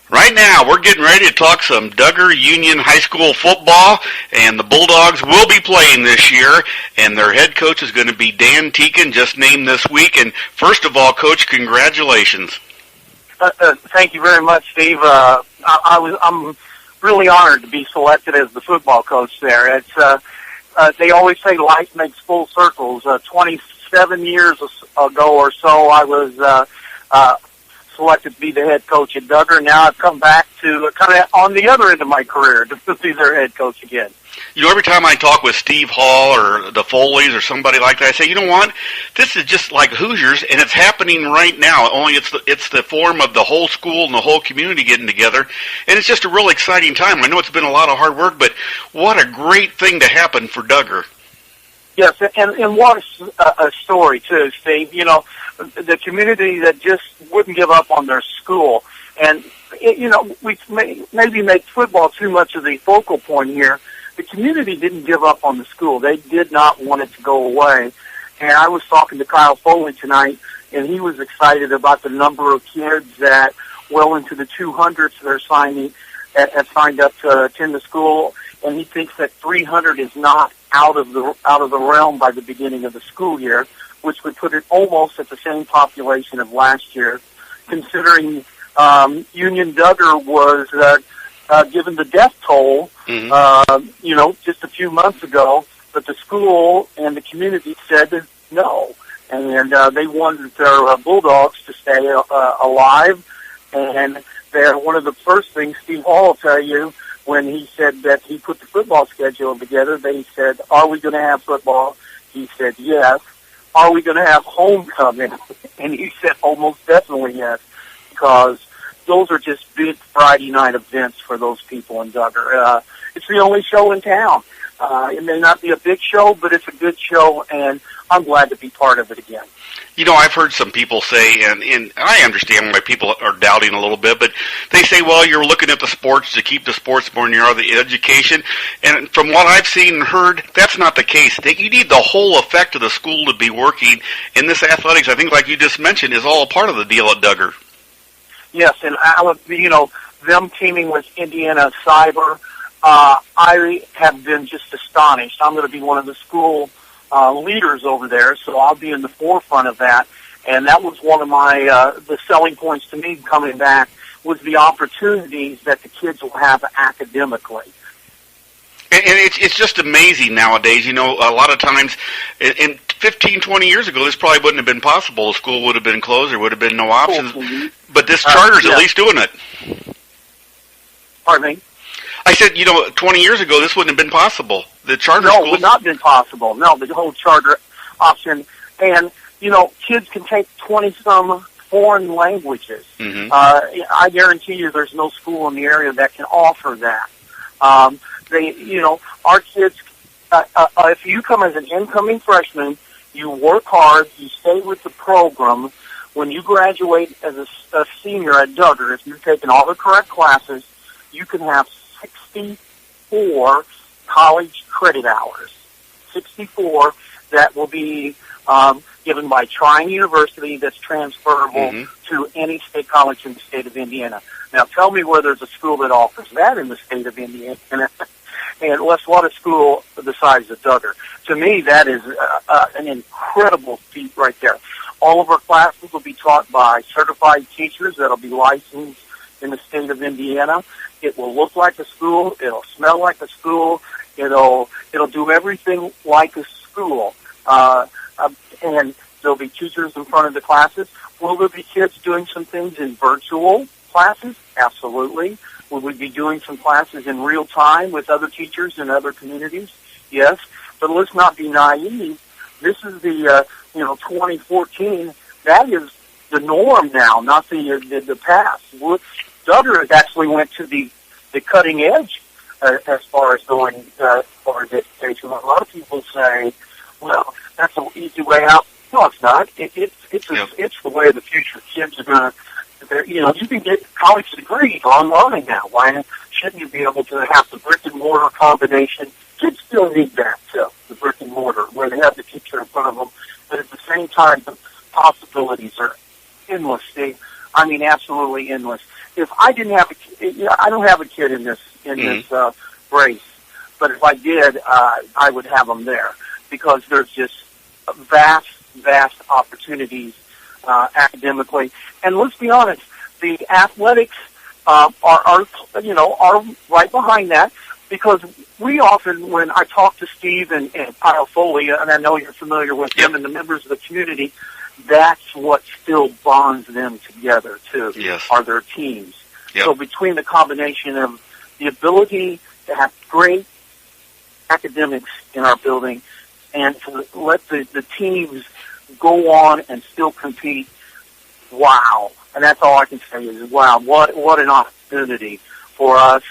Right now, we're getting ready to talk some Duggar Union High School football, and the Bulldogs will be playing this year, and their head coach is going to be Dan Tieken, just named this week. And first of all, Coach, congratulations. Thank you very much, Steve. I'm really honored to be selected as the football coach there. It's they always say life makes full circles. 27 years ago or so, I was selected to be the head coach at Duggar. Now I've come back to kind of on the other end of my career to be their head coach again. You know, every time I talk with Steve Hall or the Foleys or somebody like that, I say, you know what? This is just like Hoosiers, and it's happening right now. Only it's the form of the whole school and the whole community getting together, and it's just a real exciting time. I know it's been a lot of hard work, but what a great thing to happen for Duggar. Yes, and what a story, too, Steve. You know, the community that just wouldn't give up on their school. And, you know, we maybe make football too much of the focal point here. The community didn't give up on the school. They did not want it to go away. And I was talking to Kyle Foley tonight, and he was excited about the number of kids that well into the 200s that are have signed up to attend the school. And he thinks that 300 is not out of the realm by the beginning of the school year, which would put it almost at the same population of last year, considering Union Duggar was given the death toll, you know, just a few months ago, but the school and the community said no, and they wanted their Bulldogs to stay alive, and they're one of the first things Steve Hall will tell you. When he said that he put the football schedule together, they said, "Are we going to have football?" He said, "Yes." "Are we going to have homecoming?" And he said, "Almost definitely yes," because those are just big Friday night events for those people in Duggar. It's the only show in town. It may not be a big show, but it's a good show, and I'm glad to be part of it again. You know, I've heard some people say, and I understand why people are doubting a little bit, but they say, well, you're looking at the sports to keep the sports more than you are the education. And from what I've seen and heard, that's not the case. You need the whole effect of the school to be working. And this athletics, I think, like you just mentioned, is all a part of the deal at Duggar. Yes, and you know, them teaming with Indiana Cyber, I have been just astonished. I'm going to be one of the school leaders over there, so I'll be in the forefront of that. And that was one of my the selling points to me coming back, was the opportunities that the kids will have academically. And it's just amazing nowadays. You know, a lot of times, in 15, 20 years ago, this probably wouldn't have been possible. The school would have been closed. There would have been no options. But this charter's at least doing it. Pardon me? I said, you know, 20 years ago, this wouldn't have been possible. The charter No, schools... it would not have been possible. No, the whole charter option. And, you know, kids can take 20-some foreign languages. I guarantee you there's no school in the area that can offer that. You know, our kids, if you come as an incoming freshman, you work hard, you stay with the program. When you graduate as a senior at Duggar, if you've taken all the correct classes, you can have 64 college credit hours. 64 that will be given by Trine University that's transferable to any state college in the state of Indiana. Now, tell me where there's a school that offers that in the state of Indiana. And let's what a school the size of Duggar. To me, that is an incredible feat right there. All of our classes will be taught by certified teachers that will be licensed in the state of Indiana. It will look like a school. It'll smell like a school. It'll do everything like a school. And there'll be teachers in front of the classes. Will there be kids doing some things in virtual classes? Absolutely. Will we be doing some classes in real time with other teachers in other communities? Yes. But let's not be naive. This is the 2014. That is the norm now, not the past. Duggar has actually went to the cutting edge as far as going for education. A lot of people say, well, that's an easy way out. No, it's not. It's the way of the future. Kids are going to, you can get college degrees online now. Why shouldn't you be able to have the brick and mortar combination? Kids still need that too, the brick and mortar, where they have the teacher in front of them. But at the same time, the possibilities are endless. I mean, absolutely endless. If I didn't have I don't have a kid in this race, but if I did, I would have them there because there's just vast opportunities academically. And let's be honest, the athletics are right behind that, because we often, when I talk to Steve and Kyle Foley, and I know you're familiar with them and the members of the community, that's what still bonds them together too. Yes. Are their teams. Yep. So between the combination of the ability to have great academics in our building and to let the teams go on and still compete, wow. And that's all I can say is, wow, what an opportunity for us,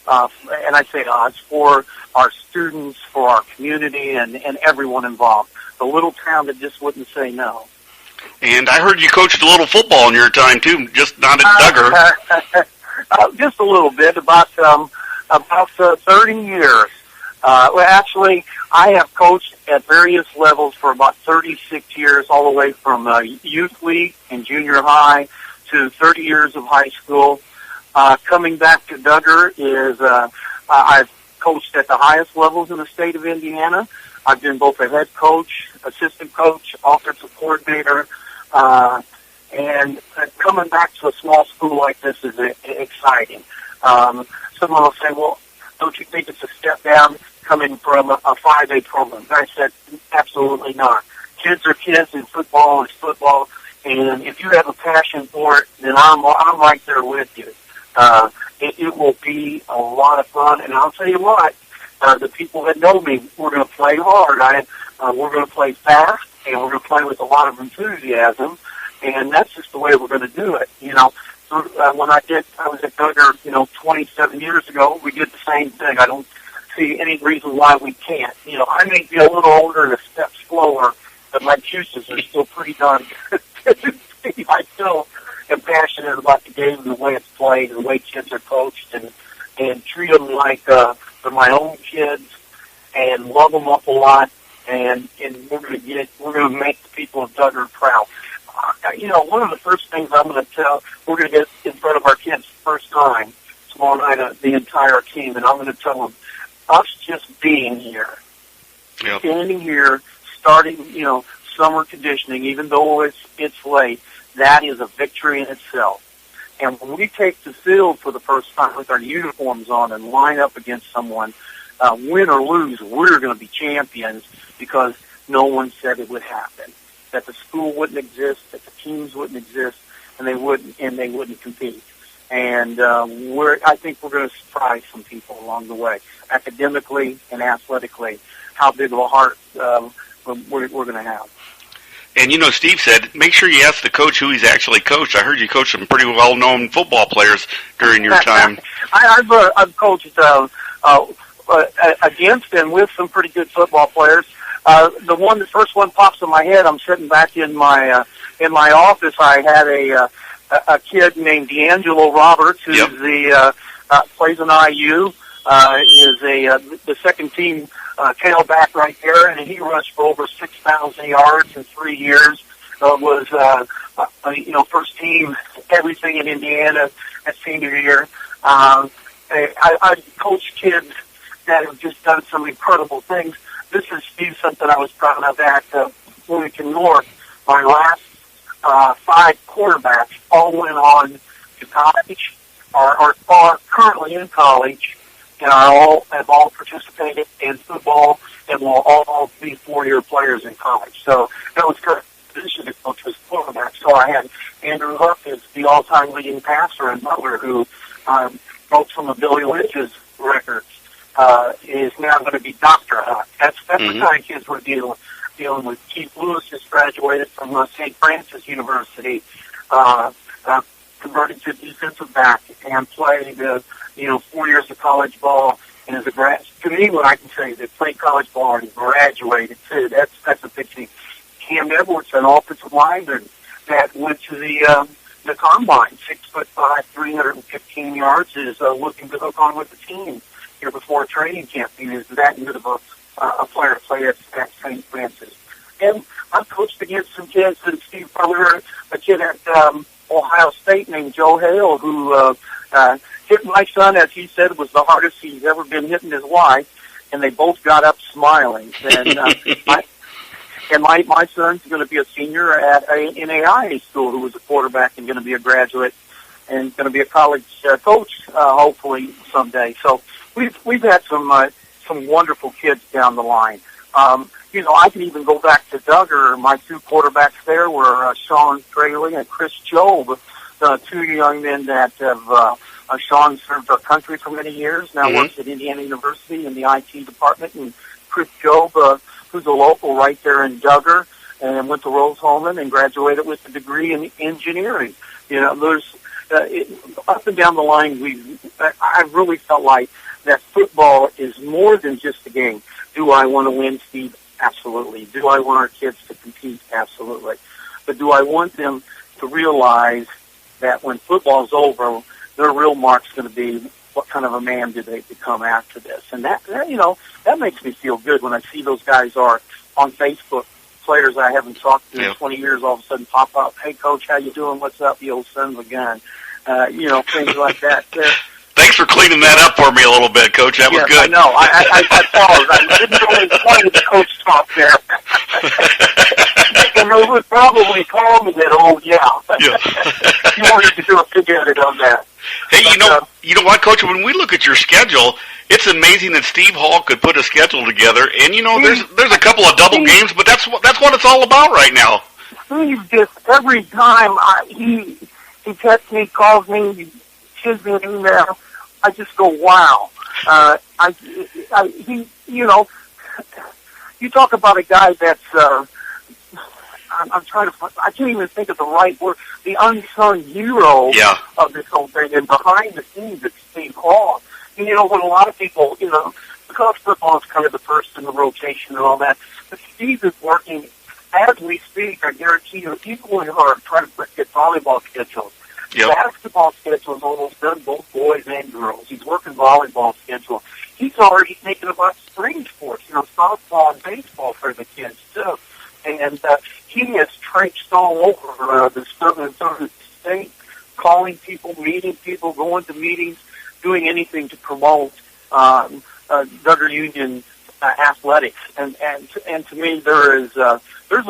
and I say us, for our students, for our community, and everyone involved. The little town that just wouldn't say no. And I heard you coached a little football in your time, too, just not at Duggar. Just a little bit, about 30 years. Well, actually, I have coached at various levels for about 36 years, all the way from youth league and junior high to 30 years of high school. Coming back to Duggar is I've coached at the highest levels in the state of Indiana. I've been both a head coach, assistant coach, offensive coordinator, and coming back to a small school like this is exciting. Someone will say, well, don't you think it's a step down coming from a 5A program? And I said, absolutely not. Kids are kids and football is football. And if you have a passion for it, then I'm right there with you. It will be a lot of fun. And I'll tell you what, the people that know me, we're going to play hard. We're going to play fast, and we're going to play with a lot of enthusiasm. And that's just the way we're going to do it. You know, when I was at Duggar, 27 years ago, we did the same thing. I don't see any reason why we can't. You know, I may be a little older and a step slower, but my juices are still pretty darn good. I still am passionate about the game and the way it's played and the way kids are coached, and treat them like they're my own kids and love them up a lot. And we're going to make the people of Duggar proud. One of the first things I'm going to tell, we're going to get in front of our kids the first time tomorrow night, the entire team, and I'm going to tell them, us just being here, standing here, starting, summer conditioning, even though it's late, that is a victory in itself. And when we take the field for the first time with our uniforms on and line up against someone, win or lose, we're going to be champions because no one said it would happen, that the school wouldn't exist, that the teams wouldn't exist, and they wouldn't compete. And I think we're going to surprise some people along the way, academically and athletically, how big of a heart we're going to have. And, Steve said, make sure you ask the coach who he's actually coached. I heard you coached some pretty well-known football players during your time. I've coached against and with some pretty good football players. The first one pops in my head. I'm sitting back in my office. I had a kid named D'Angelo Roberts, who's plays in IU, is the second team tailback right there, and he rushed for over 6,000 yards in 3 years. Was first team everything in Indiana at senior year. I coached kids that have just done some incredible things. This is, Steve, something I was proud of at Wilmington North. My last 5 quarterbacks all went on to college, are currently in college, and have all participated in football and will all be 4-year players in college. So that was good position to coach was quarterback. So I had Andrew Huff as the all-time leading passer in Butler, who broke some of Billy Lynch's records. Is now going to be Dr. Huff. That's the kind of kids we're dealing with. Keith Lewis just graduated from St. Francis University, converted to defensive back, and played 4 years of college ball. And as to me, what I can say is that played college ball and graduated too. That's a big thing. Cam Edwards, an offensive lineman that went to the combine, 6'5", 315 yards, is looking to hook on with the team here before training camp. He is that good of a player to play at St. Francis. And I've coached against some kids, and Steve probably heard a kid at Ohio State named Joe Hale, who hit my son, as he said, was the hardest he's ever been hitting his life, and they both got up smiling. And my son's going to be a senior at an AIA school, who was a quarterback and going to be a graduate and going to be a college coach, hopefully someday. So we've had some wonderful kids down the line. I can even go back to Duggar. My two quarterbacks there were Sean Fraley and Chris Jobe, the two young men that have Sean served our country for many years, now works at Indiana University in the IT department, and Chris Jobe, who's a local right there in Duggar, and went to Rose-Hulman and graduated with a degree in engineering. There's up and down the line, I really felt like that football is more than just a game. Do I want to win, Steve? Absolutely. Do I want our kids to compete? Absolutely. But do I want them to realize that when football's over, their real mark's going to be what kind of a man do they become after this? And that makes me feel good when I see those guys are on Facebook. Players I haven't talked to in 20 years all of a sudden pop up. Hey, Coach, how you doing? What's up, you old son of a gun? Things like that. Thanks for cleaning that up for me a little bit, Coach. That was good. I know. I followed. I didn't really want the coach talk there. And they would probably call me that, you wanted to do a big edit on that. Hey, you know what, Coach? When we look at your schedule, it's amazing that Steve Hall could put a schedule together. And there's a couple of double games, but that's what it's all about right now. Steve just every time he texts me, calls me, he sends me an email, I just go, wow. You talk about a guy that's I can't even think of the right word, the unsung hero of this whole thing, and behind the scenes it's Steve Hall. And, when a lot of people, because football is kind of the first in the rotation and all that, but Steve is working as we speak. I guarantee you, people who are trying to get volleyball schedules. Yep. Basketball schedule is almost done, both boys and girls. He's working volleyball schedule. He's already thinking about spring sports, softball and baseball for the kids, too. And he has traipsed all over the southern state, calling people, meeting people, going to meetings, doing anything to promote Duggar Union athletics. And to me, there's a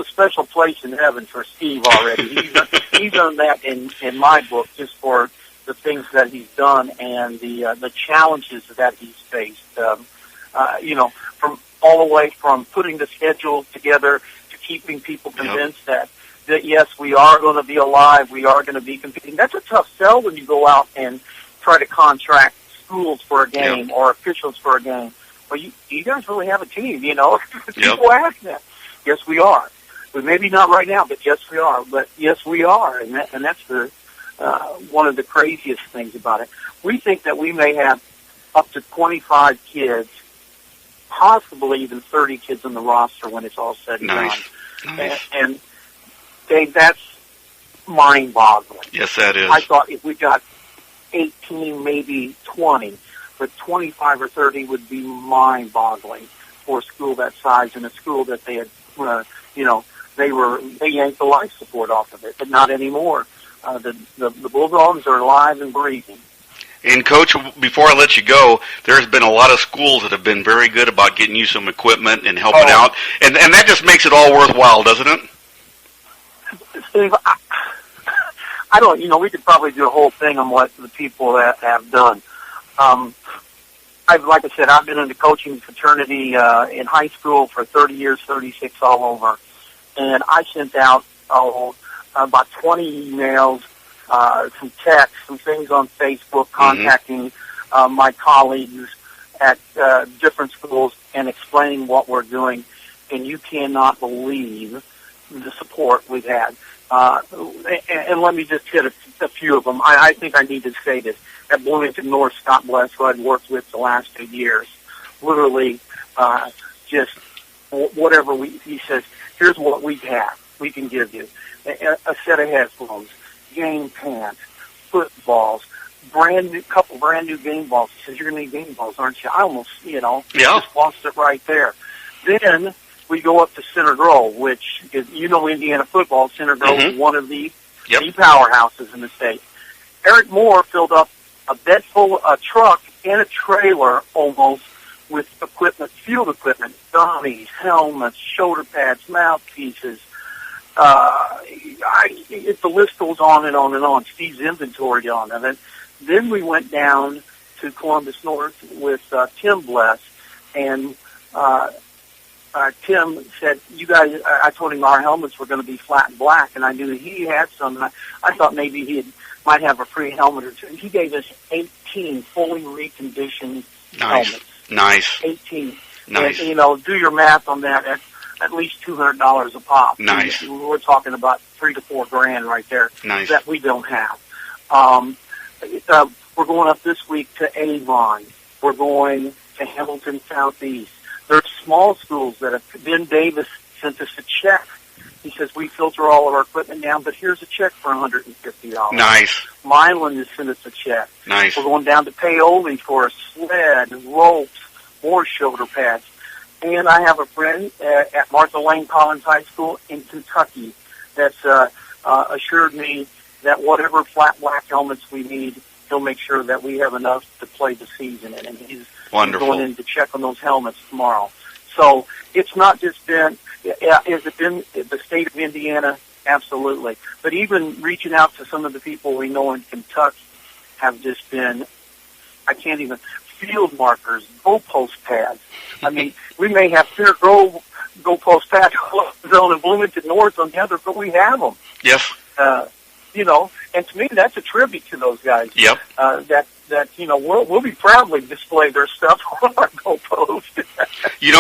special place in heaven for Steve already. He's done that in my book, just for the things that he's done and the challenges that he's faced. From all the way from putting the schedule together to keeping people convinced that yes, we are going to be alive, we are going to be competing. That's a tough sell when you go out and try to contract schools for a game or officials for a game. Well, you guys really have a team, People ask that. Yes, we are. But maybe not right now, but yes, we are. But yes, we are, and that's the one of the craziest things about it. We think that we may have up to 25 kids, possibly even 30 kids on the roster when it's all said and done. Nice. And Dave, that's mind-boggling. Yes, that is. I thought if we got 18, maybe 20, but 25 or 30 would be mind-boggling for a school that size and a school that they had, they yanked the life support off of it, but not anymore. The Bulldogs are alive and breathing. And, Coach, before I let you go, there's been a lot of schools that have been very good about getting you some equipment and helping out, and that just makes it all worthwhile, doesn't it? Steve, I don't, we could probably do a whole thing on what the people that have done. Like I said, I've been in the coaching fraternity in high school for 30 years, 36 all over, and I sent out about 20 emails, some texts, some things on Facebook, contacting my colleagues at different schools and explaining what we're doing, and you cannot believe the support we've had. And let me just hit a few of them. I think I need to say this. At Bloomington North, Scott Bless, who I'd worked with the last 2 years, literally just whatever he says, here's what we have. We can give you a set of headphones, game pants, footballs, couple brand new game balls. He says, you're going to need game balls, aren't you? I almost, just lost it right there. Then we go up to Center Grove, which is, Indiana football. Center Grove is one of the Yep. the powerhouses in the state. Eric Moore filled up a truck and a trailer almost with equipment, field equipment, dummies, helmets, shoulder pads, mouthpieces. The list goes on and on and on. Steve's inventoried on it. Then we went down to Columbus North with Tim Bless, and Tim said, "You guys," I told him our helmets were going to be flat and black, and I knew he had some. And I thought maybe he might have a free helmet or two. He gave us 18 fully reconditioned helmets. Nice. 18. Nice. And, do your math on that. At least $200 a pop. Nice. We're talking about $3,000 to $4,000 right there. Nice. That we don't have. We're going up this week to Avon. We're going to Hamilton Southeast. There's small schools that have. Ben Davis sent us a check. He says, we filter all of our equipment down, but here's a check for $150. Nice. Milan has sent us a check. Nice. We're going down to Paoli for a sled and ropes, more shoulder pads. And I have a friend at Martha Lane Collins High School in Kentucky that's assured me that whatever flat black helmets we need, he'll make sure that we have enough to play the season in. And he's wonderful. Going in to check on those helmets tomorrow. So it's not just been, has it been the state of Indiana? Absolutely. But even reaching out to some of the people we know in Kentucky have just been, I can't even, field markers, goalpost pads. I mean, we may have Fair Grove goalpost pads zone in Bloomington North on the other, but we have them. Yes. And to me, that's a tribute to those guys. Yep. We'll be proudly display their stuff on our goalpost.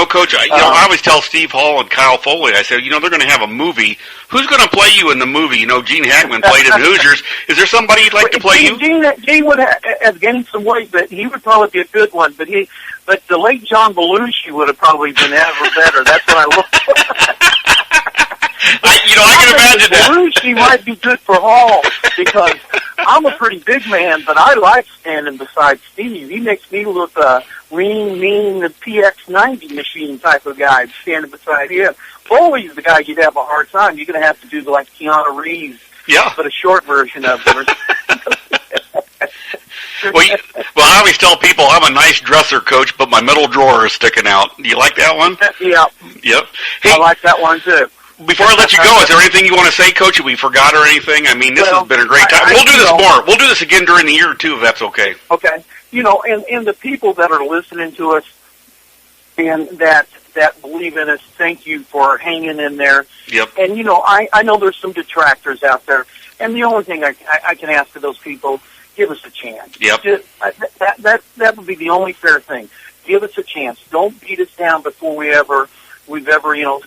Coach, I always tell Steve Hall and Kyle Foley, I said, they're going to have a movie. Who's going to play you in the movie? Gene Hackman played in Hoosiers. Is there somebody you'd like to play you? Gene would have gained some weight, but he would probably be a good one. But the late John Belushi would have probably been ever better. That's what I look for. I can imagine that. Belushi might be good for Hall because I'm a pretty big man, but I like standing beside Steve. He makes me look lean, mean, the PX90 machine type of guy standing beside him. Foley's the guy you'd have a hard time. You're going to have to do like Keanu Reeves, but a short version of him. Well, I always tell people I'm a nice dresser, Coach, but my middle drawer is sticking out. Do you like that one? Yeah. Yep. Hey, I like that one, too. Before I let you go, is there anything you want to say, Coach, that we forgot or anything? I mean, this has been a great time. We'll do this more. We'll do this again during the year, too, if that's okay. Okay. And the people that are listening to us and that believe in us, thank you for hanging in there. Yep. And, I know there's some detractors out there. And the only thing I can ask of those people, give us a chance. Yep. That would be the only fair thing. Give us a chance. Don't beat us down before we've ever,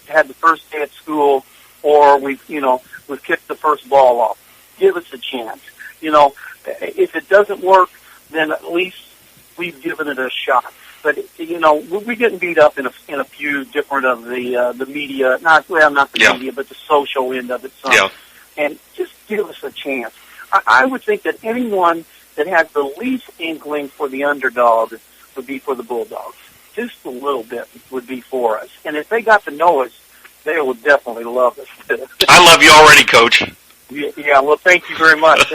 had the first day at school or we've kicked the first ball off. Give us a chance. If it doesn't work, then at least we've given it a shot. But, we're getting beat up in a few different of the media, not the media, but the social end of it. Some. Yeah. And just give us a chance. I would think that anyone that has the least inkling for the underdog would be for the Bulldogs. Just a little bit would be for us. And if they got to know us, they would definitely love us. I love you already, Coach. Yeah, well, thank you very much.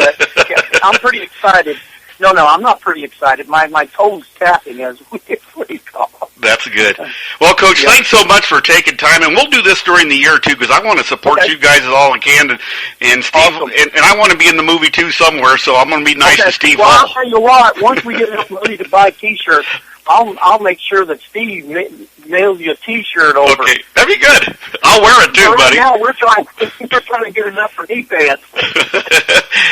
I'm pretty excited. No, I'm not pretty excited. My toes tapping as we call. That's good. Well, Coach, thanks so much for taking time, and we'll do this during the year, too, because I want to support you guys as all I can, and Steve, awesome. and I want to be in the movie, too, somewhere, so I'm going to be nice to Steve Well, Hall. I'll tell you what, once we get enough money to buy T-shirts, I'll make sure that Steve mails you a T-shirt over. Okay, that'd be good. I'll wear it, too, buddy. Now we're trying to get enough for knee pants.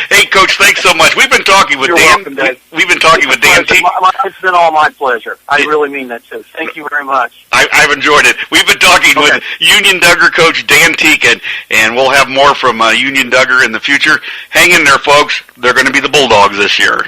Hey, Coach, thanks so much. We've been talking with You're Dan. welcome, Dave. We've been talking with Dan Tieken. It's been all my pleasure. I really mean that, too. Thank you very much. I've enjoyed it. We've been talking with Union Duggar coach Dan Tieken, and we'll have more from Union Duggar in the future. Hang in there, folks. They're going to be the Bulldogs this year.